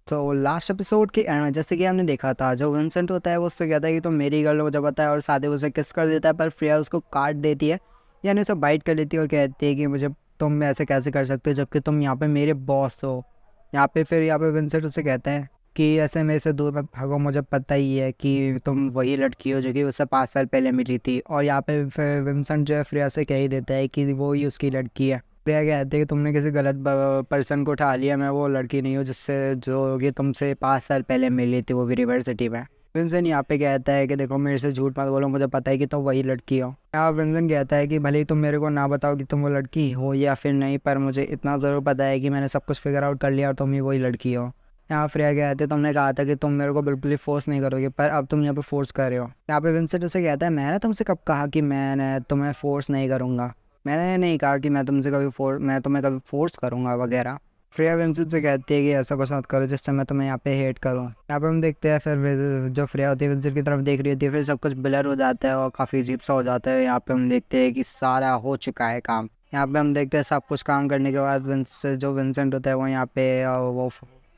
तो last episode के and में जैसे कि हमने देखा था, जो विंसेंट होता है वो उससे कहता है कि तुम मेरी गर्ल हो, मुझे पता है, और साथ ही उसे किस कर देता है। पर फ्रेया उसको काट देती है, यानी उसे बाइट कर लेती है और कहती है कि मुझे तुम ऐसे कैसे कर सकते हो जबकि तुम यहाँ पे मेरे बॉस हो। यहाँ पे विंसेंट उसे कहता है कि ऐसे मेरे से दूर मत भागो, मुझे पता ही है कि तुम वही लड़की हो जो कि उससे 5 साल पहले मिली थी। और यहाँ पे फिर विंसेंट जो है फ्रेया से कह ही देता है कि वो ही उसकी लड़की है। प्रिया कहती है कि तुमने किसी गलत पर्सन को उठा लिया, मैं वो लड़की नहीं हूँ जिससे जो कि तुमसे 5 साल पहले मिली थी वो यूनिवर्सिटी में। विंसन यहाँ पे कहता है कि देखो मेरे से झूठ मत बोलो, मुझे पता है कि तुम वही लड़की हो। यहाँ विंसन कहता है कि भले ही तुम मेरे को ना बताओ कि तुम वो लड़की हो या फिर नहीं, पर मुझे इतना ज़रूर पता है कि मैंने सब कुछ फिगर आउट कर लिया और तुम ही वही लड़की हो। यहाँ फ्रेया कहते तुमने कहा था कि तुम मेरे को बिल्कुल ही फोर्स नहीं करोगे, पर अब तुम यहाँ पे फोर्स कर रहे हो। यहाँ पे विंसेंट उसे कहता है मैंने तुमसे कब कहा कि मैंने तुम्हें फोर्स नहीं करूँगा, मैंने नहीं कहा कि मैं तुम्हें कभी फोर्स करूँगा वगैरह। फ्रेया विंसेंट से कहती है कि ऐसा कुछ मत करो जिससे मैं तुम्हें यहाँ पे हेट करूँ। यहाँ पे हम देखते हैं फिर जो फ्रेया होती है विंसेंट की तरफ देख रही होती है, फिर सब कुछ ब्लर हो जाता है और काफ़ी अजीब सा हो जाता है। यहाँ पे हम देखते हैं कि सारा हो चुका है काम। यहाँ पे हम देखते हैं सब कुछ काम करने के बाद जो विंसेंट होता है वो यहाँ पे वो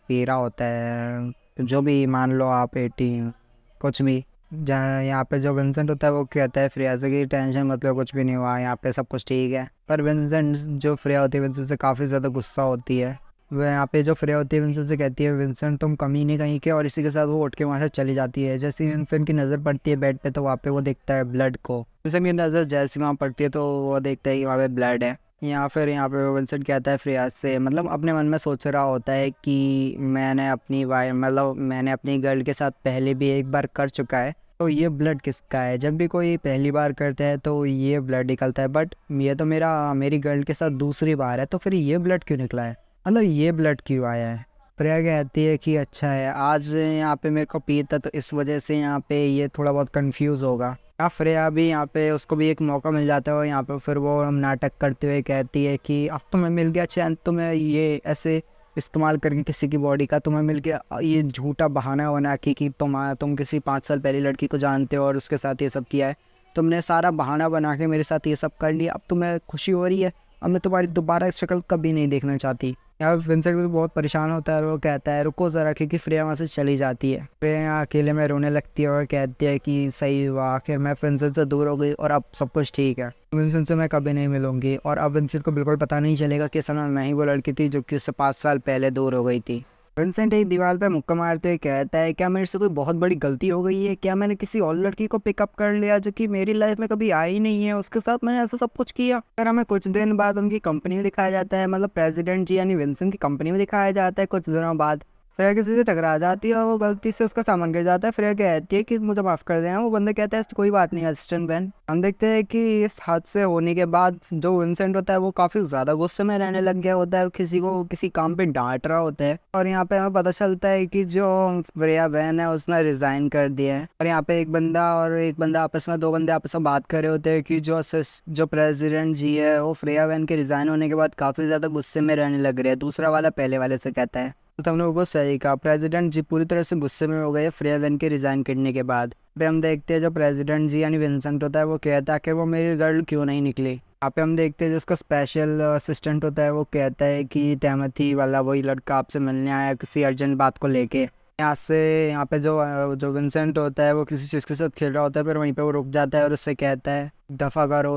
पी रहा होता है, जो भी मान लो आप 18 कुछ भी। जहाँ यहाँ पे जो विंसेंट होता है वो कहता है फ्रेया से कि टेंशन मतलब कुछ भी नहीं हुआ, यहाँ पे सब कुछ ठीक है। पर विंसेंट जो फ्रेया होती है विंसेंट से काफ़ी ज़्यादा गुस्सा होती है। वह यहाँ पे जो फ्रेया होती है विंसेंट से कहती है विंसेंट तुम कमीने कहीं के, और इसी के साथ वो उठ के वहाँ से चली जाती है। जैसे ही विंसेंट की नज़र पड़ती है बेड पे तो वहाँ पे वो देखता है ब्लड को। विंसेंट की नज़र जैसे वहाँ पड़ती है तो वो देखता है कि वहाँ पे ब्लड है। यहाँ पे विंसेंट कहता है फ्रेया से, मतलब अपने मन में सोच रहा होता है कि मैंने अपनी गर्ल के साथ पहले भी एक बार कर चुका है, तो ये ब्लड किसका है। जब भी कोई पहली बार करता है तो ये ब्लड निकलता है, बट ये तो मेरी गर्ल के साथ दूसरी बार है, तो फिर ये ब्लड क्यों निकला है, मतलब ये ब्लड क्यों आया है। प्रिया कहती है कि अच्छा है, आज यहाँ पे मेरे को पीता तो इस वजह से यहाँ पे ये थोड़ा बहुत कंफ्यूज होगा। या फ्रेया भी यहाँ पे उसको भी एक मौका मिल जाता है और यहाँ पे फिर वो नाटक करते हुए कहती है कि अब तुम्हें मिल गया चैन, तुम्हें ये ऐसे इस्तेमाल करके किसी की बॉडी का तुम्हें मिल गया ये झूठा बहाना बना कि तुम किसी 5 साल पहली लड़की को जानते हो और उसके साथ ये सब किया है। तुमने सारा बहाना बना के मेरे साथ ये सब कर लिया, अब तुम्हें खुशी हो रही है, अब मैं तुम्हारी दोबारा शक्ल कभी नहीं देखना चाहती। यहाँ विंसेंट भी बहुत परेशान होता है और वो कहता है रुको ज़रा, क्योंकि फ्रेया वहाँ से चली जाती है। फ्रेया यहाँ अकेले में रोने लगती है और कहती है कि सही हुआ, आखिर मैं विंसेंट से दूर हो गई और अब सब कुछ ठीक है, विंसेंट से मैं कभी नहीं मिलूंगी। और अब विंसेंट को बिल्कुल पता नहीं चलेगा कि असल में मैं ही वो लड़की थी जो कि उससे 5 साल पहले दूर हो गई थी। विंसेंट एक दीवार पर मुक्का मारते हुए कहता है क्या मेरे से कोई बहुत बड़ी गलती हो गई है, क्या मैंने किसी और लड़की को पिकअप कर लिया जो कि मेरी लाइफ में कभी आई नहीं है, उसके साथ मैंने ऐसा सब कुछ किया। फिर हमें कुछ दिन बाद उनकी कंपनी में दिखाया जाता है, मतलब प्रेसिडेंट जी यानी विंसेंट की कंपनी में दिखाया जाता है। कुछ दिनों बाद फ्रेया किसी से टकरा जाती है और वो गलती से उसका सामान गिर जाता है। फ्रेया कहती है कि मुझे माफ़ कर देना, वो बंदा कहता है कोई बात नहीं असिस्टेंट बैन। हम देखते हैं कि इस हादसे होने के बाद जो विंसेंट होता है वो काफ़ी ज़्यादा गुस्से में रहने लग गया होता है और किसी को किसी काम पे डांट रहा होता है। और यहाँ पे हमें पता चलता है कि जो फ्रेया वैन है उसने रिज़ाइन कर दिया है। और यहाँ पे एक बंदा आपस में, 2 बंदे आपस में बात कर रहे होते हैं कि जो प्रेसिडेंट जी है वो फ्रेया वैन के रिज़ाइन होने के बाद काफ़ी ज़्यादा गुस्से में रहने लग रहे हैं। दूसरा वाला पहले वाले से कहता है तो हम लोगों को सही कहा, प्रेसिडेंट जी पूरी तरह से गुस्से में हो गए फ्रेया वैन के रिज़ाइन करने के बाद। पे हम देखते हैं जो प्रेसिडेंट जी यानी विंसेंट होता है वो कहता है कि वो मेरी गर्ल क्यों नहीं निकली। यहाँ पे हम देखते हैं जो उसका स्पेशल असिस्टेंट होता है वो कहता है कि टेमथी वाला वही लड़का आपसे मिलने आया किसी अर्जेंट बात को लेके। यहाँ पे जो विंसेंट होता है वो किसी चीज़ के साथ खेल रहा होता है, फिर वहीं पे वो रुक जाता है और उससे कहता है दफ़ा करो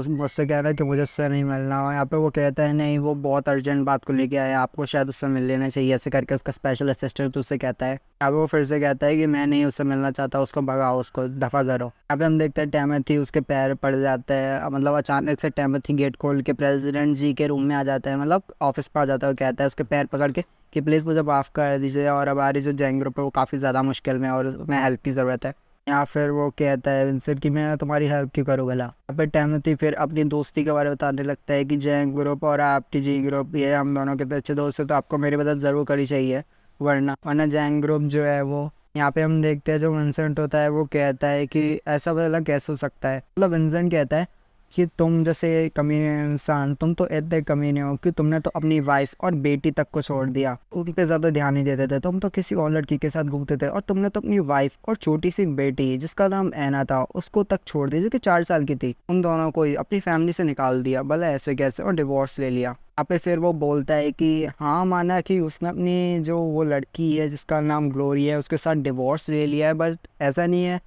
मुझसे कह रहा है कि मुझे उससे नहीं मिलना हो। यहाँ पे वो कहता है नहीं वो बहुत अर्जेंट बात को लेके आया, आपको शायद उससे मिल लेना चाहिए, ऐसे करके उसका स्पेशल असिस्टेंट उससे कहता है। यहाँ पे वो फिर से कहता है कि मैं नहीं उससे मिलना चाहता, उसको भगाओ, उसको दफ़ा करो। यहाँ पे हम देखते हैं टेमथी उसके पैर पड़ जाता है, मतलब अचानक से टेमथी गेट खोल के प्रेसिडेंट जी के रूम में आ जाता है, मतलब ऑफिस पर आ जाता है और कहता है उसके पैर पकड़ के कि प्लीज़ मुझे माफ़ कर दीजिए और हमारी जो गैंग ग्रुप है वो काफ़ी ज़्यादा मुश्किल में और उसमें हेल्प की ज़रूरत है। या फिर वो कहता है विंसेंट कि मैं तुम्हारी हेल्प क्यों करूँ भला। यहाँ पर टेमथी फिर अपनी दोस्ती के बारे में बताने लगता है कि गैंग ग्रुप और आपकी जी ग्रुप ये हम दोनों के तो अच्छे दोस्त हैं, तो आपको मेरी मदद ज़रूर करनी चाहिए, वरना गैंग ग्रुप जो है वो। यहाँ पे हम देखते हैं जो विंसेंट होता है वो कहता है कि ऐसा भला कैसे हो सकता है, मतलब विंसेंट कहता है कि तुम जैसे कमीने इंसान, तुम तो इतने कमीने हो कि तुमने तो अपनी वाइफ और बेटी तक को छोड़ दिया, उन पे ज़्यादा ध्यान नहीं देते थे, तुम तो किसी और लड़की के साथ घूमते थे, और तुमने तो अपनी वाइफ और छोटी सी बेटी जिसका नाम ऐना था उसको तक छोड़ दिया, जो कि 4 साल की थी। उन दोनों को ही अपनी फैमिली से निकाल दिया, भला ऐसे कैसे, और डिवोर्स ले लिया। यहाँ पे फिर वो बोलता है कि हाँ, माना कि उसने अपनी जो वो लड़की है जिसका नाम ग्लोरी है उसके साथ डिवोर्स ले लिया है, बट ऐसा नहीं है।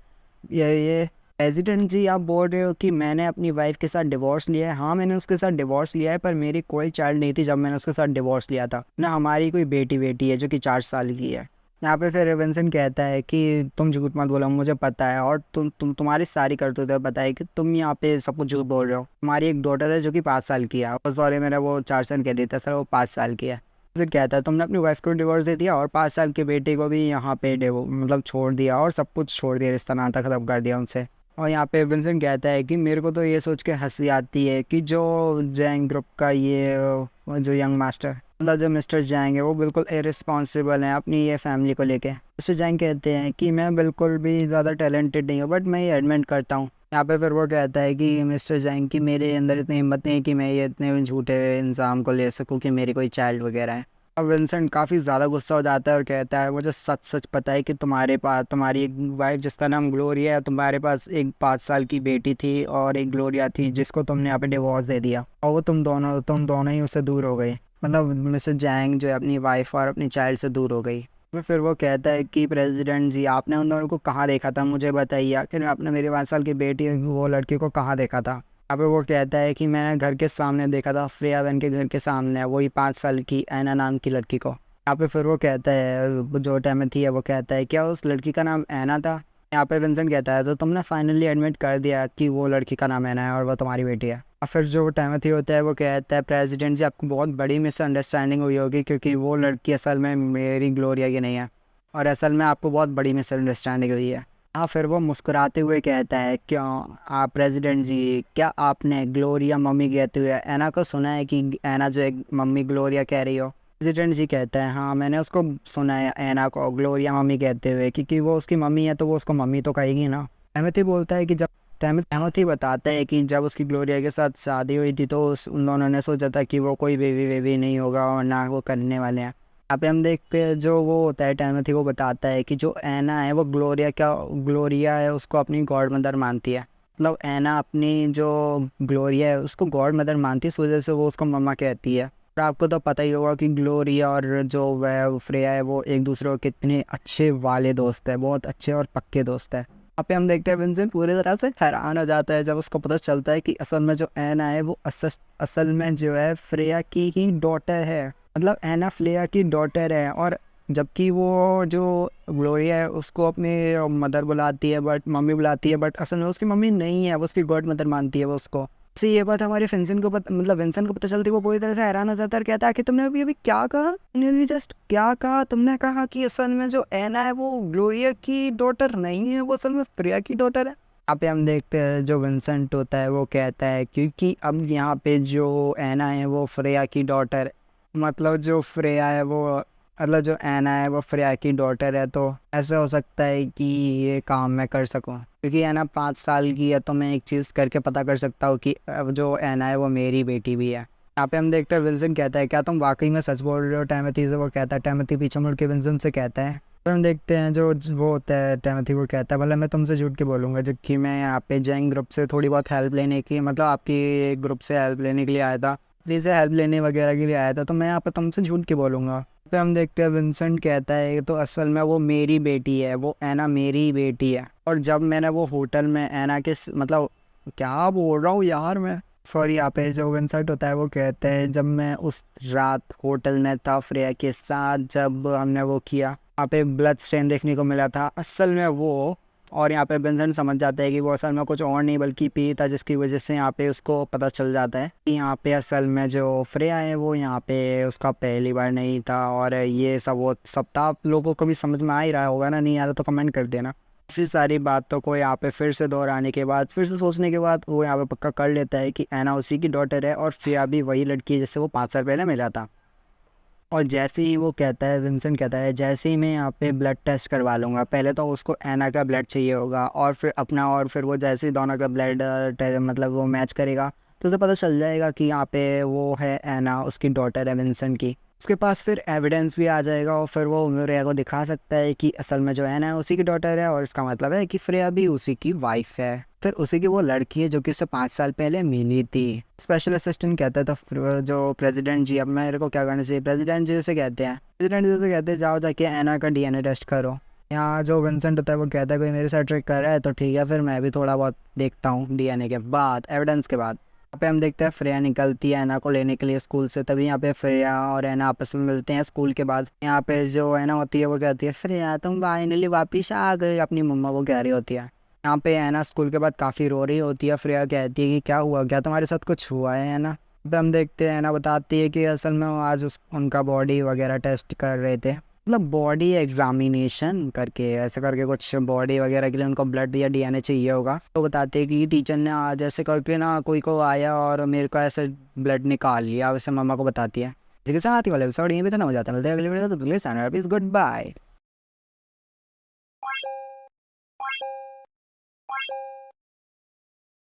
ये प्रेसिडेंट जी, आप बोल रहे हो कि मैंने अपनी वाइफ के साथ डिवोर्स लिया है। हाँ, मैंने उसके साथ डिवोर्स लिया है, पर मेरी कोई चाइल्ड नहीं थी जब मैंने उसके साथ डिवोर्स लिया था ना, हमारी कोई बेटी है जो कि 4 साल की है। यहाँ पे फिर विंसेंट कहता है कि तुम झूठ मत बोलो, मुझे पता है, और तुम्हारी सारी करतूतें पता है कि तुम यहाँ पे सब कुछ झूठ बोल रहे हो। तुम्हारी एक डॉटर है जो कि 5 साल की है, और सॉरी मैंने वो 4 साल कह देता सर, वो 5 साल की है। फिर कहता है तुमने अपनी वाइफ को डिवोर्स दे दिया और 5 साल के बेटे को भी यहाँ पे मतलब छोड़ दिया, और सब कुछ छोड़ दिया, रिश्ता नाता खत्म कर दिया उनसे। और यहाँ पे विंसेंट कहता है कि मेरे को तो ये सोच के हंसी आती है कि जो जैंग ग्रुप का ये वो जो यंग मास्टर, मतलब जो मिस्टर जैंग है, वो बिल्कुल इररिस्पॉन्सिबल है अपनी ये फैमिली को लेके। उससे जैंग कहते हैं कि मैं बिल्कुल भी ज़्यादा टैलेंटेड नहीं हूँ, बट मैं ये एडमिट करता हूँ। यहाँ पे फिर वो कहता है कि मिस्टर जैंग की मेरे अंदर इतनी हिम्मत नहीं है कि मैं ये इतने झूठे इंसान को ले सकूँ कि मेरी कोई चाइल्ड वगैरह है। अब विंसेंट काफ़ी ज़्यादा गुस्सा हो जाता है और कहता है मुझे सच सच पता है कि तुम्हारे पास तुम्हारी एक वाइफ जिसका नाम ग्लोरिया है, तुम्हारे पास एक 5 साल की बेटी थी और एक ग्लोरिया थी जिसको तुमने यहाँ पे डिवोर्स दे दिया, और वो तुम दोनों ही उससे दूर हो गई। मतलब मिस्टर जैंग जो है अपनी वाइफ और अपनी चाइल्ड से दूर हो गई। फिर वो कहता है कि प्रेसिडेंट जी, आपने उन दोनों को कहाँ देखा था, मुझे बताइए, आखिर आपने मेरे 5 साल की बेटी वो लड़की को कहाँ देखा था। अब वो कहता है कि मैंने घर के सामने देखा था, फ्रेया बहन के घर के सामने, वही 5 साल की ऐना नाम की लड़की को। यहाँ पे फिर वो कहता है, जो टेमेथी है वो कहता है क्या उस लड़की का नाम ऐना था। यहाँ पे विंसेंट कहता है तो तुमने फाइनली एडमिट कर दिया कि वो लड़की का नाम ऐना है और वो तुम्हारी बेटी है। और फिर जो टेमेथी होता है वो कहता है प्रेसिडेंट जी, आपको बहुत बड़ी मिसअंडरस्टैंडिंग हुई होगी, क्योंकि वो लड़की असल में मेरी ग्लोरिया की नहीं है, और असल में आपको बहुत बड़ी मिसअंडरस्टैंडिंग हुई है। हाँ, फिर वो मुस्कुराते हुए कहता है क्यों आप प्रेसिडेंट जी, क्या आपने ग्लोरिया मम्मी कहते हुए ऐना को सुना है कि ऐना जो एक मम्मी ग्लोरिया कह रही हो। प्रेसिडेंट जी कहता है हाँ, मैंने उसको सुना है ऐना को ग्लोरिया मम्मी कहते हुए, क्योंकि वो उसकी मम्मी है तो वो उसको मम्मी तो कहेगी ना। एमथी बोलता है कि जब एमथी बताता है कि जब उसकी ग्लोरिया के साथ शादी हुई थी तो उन दोनों ने सोचा था कि वो कोई बेबी वेबी नहीं होगा और ना वो करने वाले हैं। यहाँ पे हम देखते हैं जो वो होता है टेमेथी, वो बताता है कि जो ऐना है वो ग्लोरिया है उसको अपनी गॉड मदर मानती है। मतलब ऐना अपनी जो ग्लोरिया है उसको गॉड मदर मानती है, इस वजह से वो उसको मम्मा कहती है। और आपको तो पता ही होगा कि ग्लोरिया और जो वह फ्रेया है वो एक दूसरे को कितने अच्छे वाले दोस्त है, बहुत अच्छे और पक्के दोस्त है। यहाँ पे हम देखते हैं विंसेंट पूरी तरह से हैरान हो जाता है जब उसको पता चलता है कि असल में जो ऐना है वो असल में जो है फ्रेया की ही डॉटर है। मतलब ऐना फ्लेया की डॉटर है, और जबकि वो जो ग्लोरिया है उसको अपनी मदर बुलाती है, बट मम्मी बुलाती है, बट असल में उसकी मम्मी नहीं है, वो उसकी गॉड मदर मानती है वो उसको। से ये बात हमारे विंसेंट को मतलब विंसेंट को पता चलती है, वो पूरी तरह से हैरान हो जाता है और कहता है कि तुमने अभी अभी क्या कहा, तुमने अभी जस्ट क्या कहा, तुमने कहा कि असल में जो ऐना है वो ग्लोरिया की डॉटर नहीं है, वो असल में फ्रेया की डॉटर है। यहाँ पे हम देखते हैं जो विंसेंट होता है वो कहता है क्योंकि अब यहाँ पे जो ऐना है वो फ्रेया की डॉटर, मतलब जो फ्रेया है वो, मतलब जो ऐना है वो फ्रेया की डॉटर है, तो ऐसा हो सकता है कि ये काम मैं कर सकूं, क्योंकि ऐना 5 साल की है तो मैं एक चीज़ करके पता कर सकता हूँ कि अब जो ऐना है वो मेरी बेटी भी है। यहाँ पे हम देखते हैं विंसेंट कहता है क्या तुम वाकई में सच बोल रहे हो टेमेथी से, वो कहता है, टेमेथी पीछे मुड़ के विंसेंट से कहता है। फिर हम देखते हैं जो वो होता है टेमेथी, वो कहता है भला मैं तुमसे झूठ के बोलूँगा, जबकि मैं यहाँ पे जैंग ग्रुप से थोड़ी बहुत हेल्प लेने की, मतलब आपकी ग्रुप से हेल्प लेने के लिए आया था, प्लीज़ हेल्प लेने वगैरह के लिए आया था, तो मैं यहाँ पे तुमसे झूठ के बोलूँगा। फिर हम देखते हैं विंसेंट कहता है तो असल में वो मेरी बेटी है, वो ऐना मेरी बेटी है, और जब मैंने वो होटल में ऐना के मतलब क्या बोल रहा हूँ यार मैं, सॉरी। यहाँ पे जो विंसेंट होता है वो कहते हैं जब मैं उस रात होटल में था फ्रेया के साथ, जब हमने वो किया, यहाँ पे ब्लड स्टेन देखने को मिला था असल में वो, और यहाँ पे विंसेंट समझ जाता है कि वो असल में कुछ और नहीं बल्कि पी था, जिसकी वजह से यहाँ पे उसको पता चल जाता है कि यहाँ पे असल में जो फ्रेया है वो यहाँ पे उसका पहली बार नहीं था, और ये सब वो सब था। आप लोगों को भी समझ में आ ही रहा होगा ना, नहीं आ रहा तो कमेंट कर देना। फिर सारी बातों को यहाँ पे फिर से दोहराने के बाद, फिर से सोचने के बाद, वो यहाँ पे पक्का कर लेता है कि ऐना उसी की डॉटर है और फ्रेया भी वही लड़की है जिससे वो 5 साल पहले मिला था। और जैसे ही वो कहता है, विंसेंट कहता है, जैसे ही मैं यहाँ पे ब्लड टेस्ट करवा लूँगा, पहले तो उसको एना का ब्लड चाहिए होगा और फिर अपना, और फिर वो जैसे ही दोनों का ब्लड मतलब वो मैच करेगा तो उसे पता चल जाएगा कि यहाँ पे वो है एना, उसकी डॉटर है विंसेंट की। उसके पास फिर एविडेंस भी आ जाएगा और फिर वो फ्रेया को दिखा सकता है कि असल में जो एना है उसी की डॉटर है, और इसका मतलब है कि फ्रेया भी उसी की वाइफ है, फिर उसी की वो लड़की है जो कि उससे 5 साल पहले मिली थी। स्पेशल असिस्टेंट कहता था फिर जो प्रेसिडेंट जी, अब मेरे को क्या करना चाहिए, प्रेसिडेंट जी उसे कहते हैं, प्रेसिडेंट जी उसे कहते हैं जाओ जाके एना का डीएनए टेस्ट करो। यहाँ जो विंसेंट होता है वो कहता है कोई मेरे साथ ट्रिक कर रहा है तो ठीक है, फिर मैं भी थोड़ा बहुत देखता हूँ डीएनए के बाद, एविडेंस के बाद। यहाँ पे हम देखते हैं फ्रेया निकलती है एना को लेने के लिए स्कूल से, तभी यहाँ पे फ्रेया और एना आपस में मिलते हैं स्कूल के बाद। यहाँ पे जो एना होती है वो कहती है फ्रेया तुम फाइनली वापिस आ गए, अपनी मम्मा वो कह रही होती है। यहाँ पे एना स्कूल के बाद काफ़ी रो रही होती है, फ्रेया कहती है कि क्या हुआ, क्या तुम्हारे साथ कुछ हुआ है ना। अब हम देखते हैं एना बताती है कि असल में वो आज उनका बॉडी वगैरह टेस्ट कर रहे थे, मतलब बॉडी एग्जामिनेशन करके ऐसे करके कुछ बॉडी वगैरह के लिए उनको ब्लड या डीएनए चाहिए होगा। तो बताते हैं कि टीचर ने आज ऐसे करके ना कोई को आया और मेरे को ऐसे ब्लड निकाल लिया, वैसे मम्मा को बताती है। इसी के साथ ही वाले एपिसोड यहीं पे खत्म हो जाता है, मिलते हैं अगले वीडियो, तो गुड बाय।